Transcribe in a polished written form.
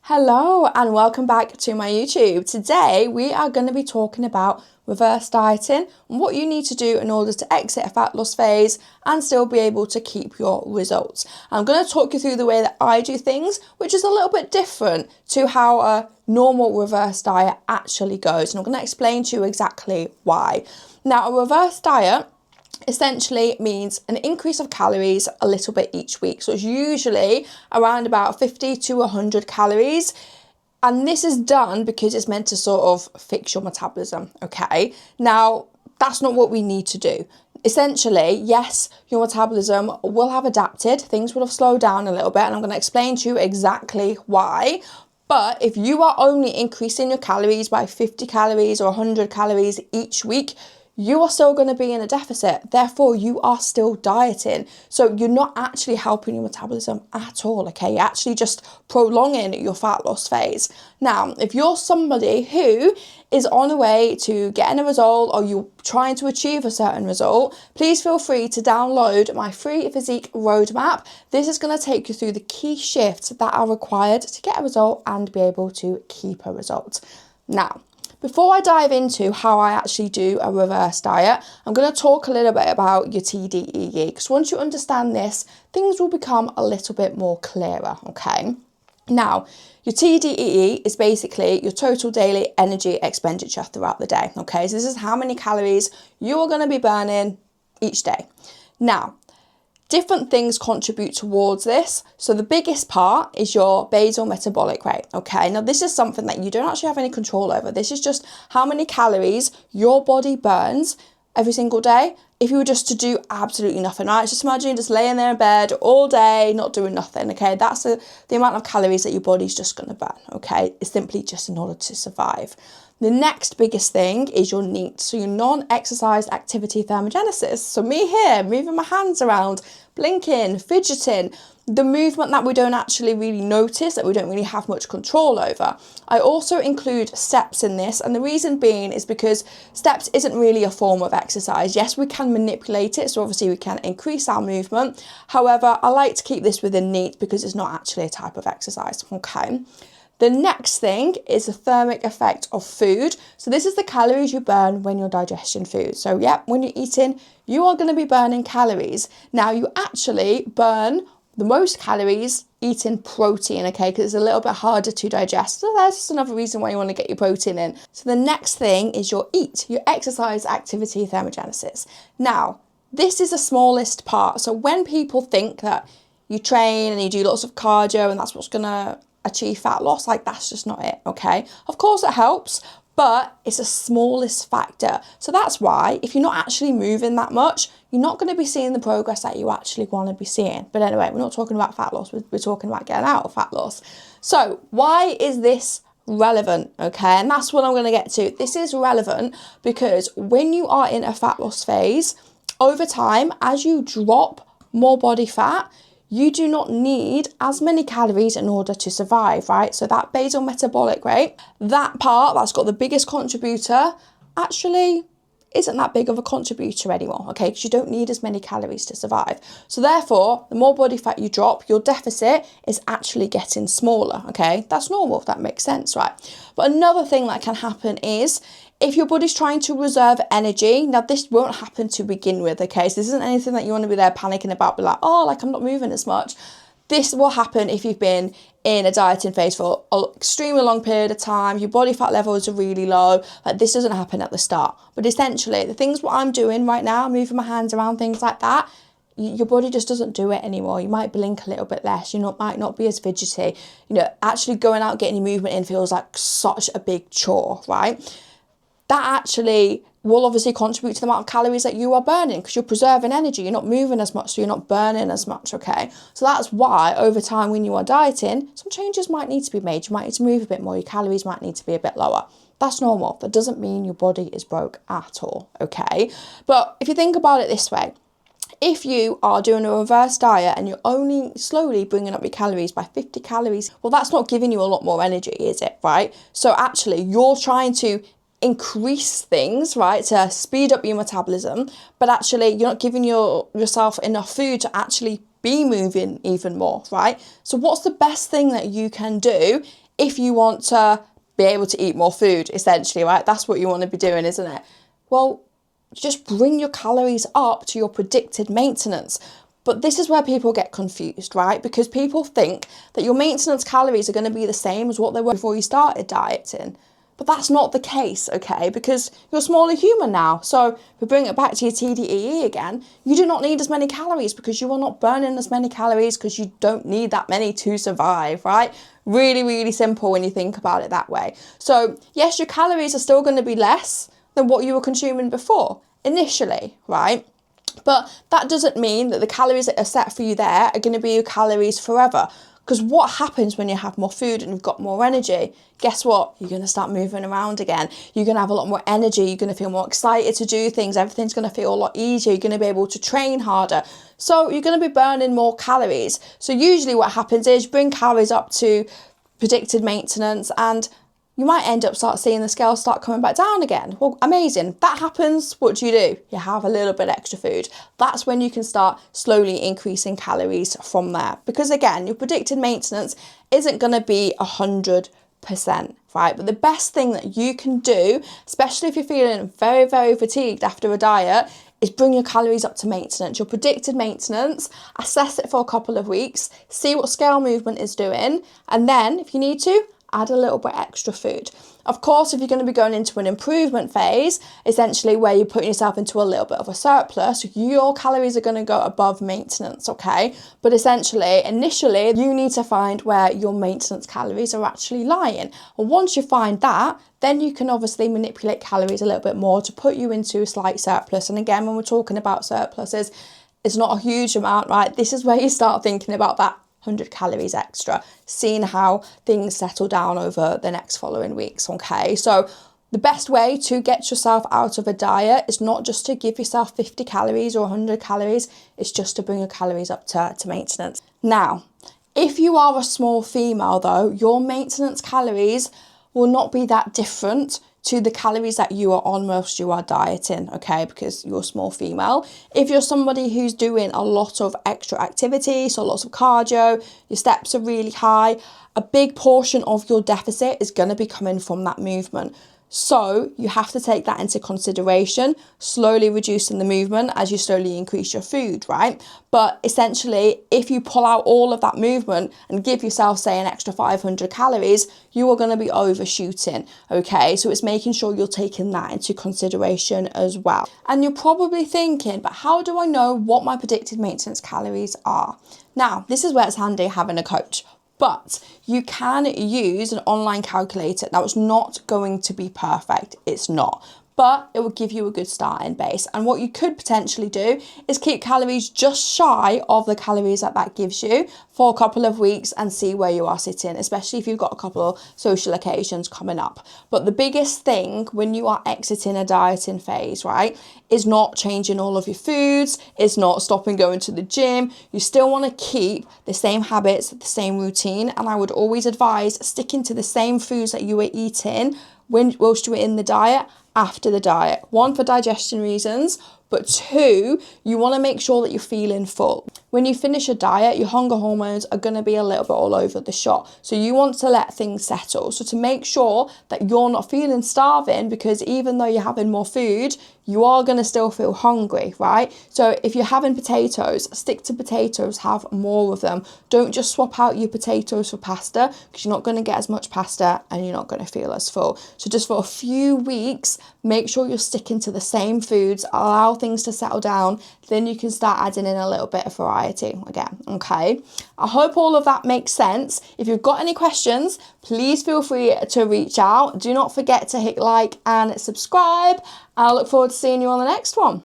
Hello and welcome back to my YouTube. Today we are going to be talking about reverse dieting and what you need to do in order to exit a fat loss phase and still be able to keep your results. I'm going to talk you through the way that I do things, which is a little bit different to how a normal reverse diet actually goes, and I'm going to explain to you exactly why. Now, a reverse diet essentially means an increase of calories a little bit each week. So it's usually around about 50 to 100 calories. And this is done because it's meant to sort of fix your metabolism, okay? Now, that's not what we need to do. Essentially, yes, your metabolism will have adapted. Things will have slowed down a little bit, and I'm going to explain to you exactly why. But if you are only increasing your calories by 50 calories or 100 calories each week, you are still going to be in a deficit. Therefore, you are still dieting. So you're not actually helping your metabolism at all, okay? You're actually just prolonging your fat loss phase. Now, if you're somebody who is on a way to getting a result or you're trying to achieve a certain result, please feel free to download my free physique roadmap. This is going to take you through the key shifts that are required to get a result and be able to keep a result. Now, before I dive into how I actually do a reverse diet, I'm going to talk a little bit about your TDEE, because once you understand this, things will become a little bit more clearer, okay? Now, your TDEE is basically your total daily energy expenditure throughout the day, okay? So this is how many calories you are going to be burning each day. Now, different things contribute towards this. So the biggest part is your basal metabolic rate, okay? Now this is something that you don't actually have any control over. This is just how many calories your body burns every single day if you were just to do absolutely nothing, right? Just imagine just laying there in bed all day, not doing nothing, okay? That's the amount of calories that your body's just gonna burn, okay? It's simply just in order to survive. The next biggest thing is your NEAT, so your non-exercise activity thermogenesis. So me here, moving my hands around, blinking, fidgeting, the movement that we don't actually really notice, that we don't really have much control over. I also include steps in this, and the reason being is because steps isn't really a form of exercise. Yes, we can manipulate it, so obviously we can increase our movement. However, I like to keep this within NEAT because it's not actually a type of exercise, okay? The next thing is the thermic effect of food. So this is the calories you burn when you're digesting food. So yeah, when you're eating, you are going to be burning calories. Now you actually burn the most calories eating protein, okay, because it's a little bit harder to digest. So that's just another reason why you want to get your protein in. So the next thing is your EAT, your exercise activity thermogenesis. Now, this is the smallest part. So when people think that you train and you do lots of cardio and that's what's going to achieve fat loss, like that's just not it, okay? Of course it helps, but it's the smallest factor. So that's why if you're not actually moving that much, you're not going to be seeing the progress that you actually want to be seeing. But anyway, we're not talking about fat loss, we're talking about getting out of fat loss. So why is this relevant, okay? And that's what I'm going to get to. This is relevant because when you are in a fat loss phase, over time, as you drop more body fat, you do not need as many calories in order to survive, right? So that basal metabolic rate, that part that's got the biggest contributor, actually isn't that big of a contributor anymore, okay? Because you don't need as many calories to survive. So therefore, the more body fat you drop, your deficit is actually getting smaller, okay? That's normal, if that makes sense, right? But another thing that can happen is if your body's trying to reserve energy, now this won't happen to begin with, okay? So this isn't anything that you want to be there panicking about, be like, oh, like I'm not moving as much. This will happen if you've been in a dieting phase for an extremely long period of time, your body fat levels are really low, like this doesn't happen at the start. But essentially, the things what I'm doing right now, moving my hands around, things like that, your body just doesn't do it anymore. You might blink a little bit less, might not be as fidgety. Actually going out, getting your movement in feels like such a big chore, right? That actually will obviously contribute to the amount of calories that you are burning because you're preserving energy. You're not moving as much, so you're not burning as much, okay? So that's why over time when you are dieting, some changes might need to be made. You might need to move a bit more. Your calories might need to be a bit lower. That's normal. That doesn't mean your body is broke at all, okay? But if you think about it this way, if you are doing a reverse diet and you're only slowly bringing up your calories by 50 calories, well, that's not giving you a lot more energy, is it, right? So actually, you're trying to increase things, right, to speed up your metabolism, but actually you're not giving yourself enough food to actually be moving even more, right? So what's the best thing that you can do if you want to be able to eat more food, essentially, right? That's what you want to be doing, isn't it? Well, just bring your calories up to your predicted maintenance. But this is where people get confused, right? Because people think that your maintenance calories are going to be the same as what they were before you started dieting. But that's not the case, okay? Because you're a smaller human now. So if we bring it back to your TDEE again, you do not need as many calories because you are not burning as many calories because you don't need that many to survive, right? Really, really simple when you think about it that way. So yes, your calories are still going to be less than what you were consuming before initially, right? But that doesn't mean that the calories that are set for you there are going to be your calories forever. Because what happens when you have more food and you've got more energy? Guess what? You're going to start moving around again. You're going to have a lot more energy. You're going to feel more excited to do things. Everything's going to feel a lot easier. You're going to be able to train harder. So you're going to be burning more calories. So usually what happens is you bring calories up to predicted maintenance and you might end up seeing the scales start coming back down again. Well, amazing. That happens. What do? You have a little bit extra food. That's when you can start slowly increasing calories from there. Because again, your predicted maintenance isn't going to be 100%, right? But the best thing that you can do, especially if you're feeling very, very fatigued after a diet, is bring your calories up to maintenance, your predicted maintenance, assess it for a couple of weeks, see what scale movement is doing, and then if you need to, add a little bit extra food. Of course, if you're going to be going into an improvement phase, essentially where you're putting yourself into a little bit of a surplus, your calories are going to go above maintenance, okay? But essentially, initially, you need to find where your maintenance calories are actually lying. And once you find that, then you can obviously manipulate calories a little bit more to put you into a slight surplus. And again, when we're talking about surpluses, it's not a huge amount, right? This is where you start thinking about that 100 calories extra, seeing how things settle down over the next following weeks, okay? So the best way to get yourself out of a diet is not just to give yourself 50 calories or 100 calories, it's just to bring your calories up to maintenance. Now, if you are a small female though, your maintenance calories will not be that different to the calories that you are on whilst you are dieting, okay, because you're a small female. If you're somebody who's doing a lot of extra activity, so lots of cardio, your steps are really high, a big portion of your deficit is going to be coming from that movement. So you have to take that into consideration, slowly reducing the movement as you slowly increase your food, right? But essentially, if you pull out all of that movement and give yourself, say, an extra 500 calories, you are going to be overshooting, okay? So it's making sure you're taking that into consideration as well. And you're probably thinking, but how do I know what my predicted maintenance calories are? Now, this is where it's handy having a coach. But you can use an online calculator. Now, it's not going to be perfect. It's not. But it will give you a good starting base. And what you could potentially do is keep calories just shy of the calories that gives you for a couple of weeks and see where you are sitting, especially if you've got a couple of social occasions coming up. But the biggest thing when you are exiting a dieting phase, right, is not changing all of your foods, it's not stopping going to the gym. You still want to keep the same habits, the same routine. And I would always advise sticking to the same foods that you were eating whilst you were in the diet, after the diet. One, for digestion reasons, but two, you want to make sure that you're feeling full. When you finish a diet, your hunger hormones are going to be a little bit all over the shop. So you want to let things settle. So to make sure that you're not feeling starving, because even though you're having more food, you are going to still feel hungry, right? So if you're having potatoes, stick to potatoes, have more of them. Don't just swap out your potatoes for pasta, because you're not going to get as much pasta and you're not going to feel as full. So just for a few weeks, make sure you're sticking to the same foods, allow things to settle down, then you can start adding in a little bit of variety again, okay? I hope all of that makes sense. If you've got any questions, please feel free to reach out. Do not forget to hit like and subscribe. I look forward to seeing you on the next one.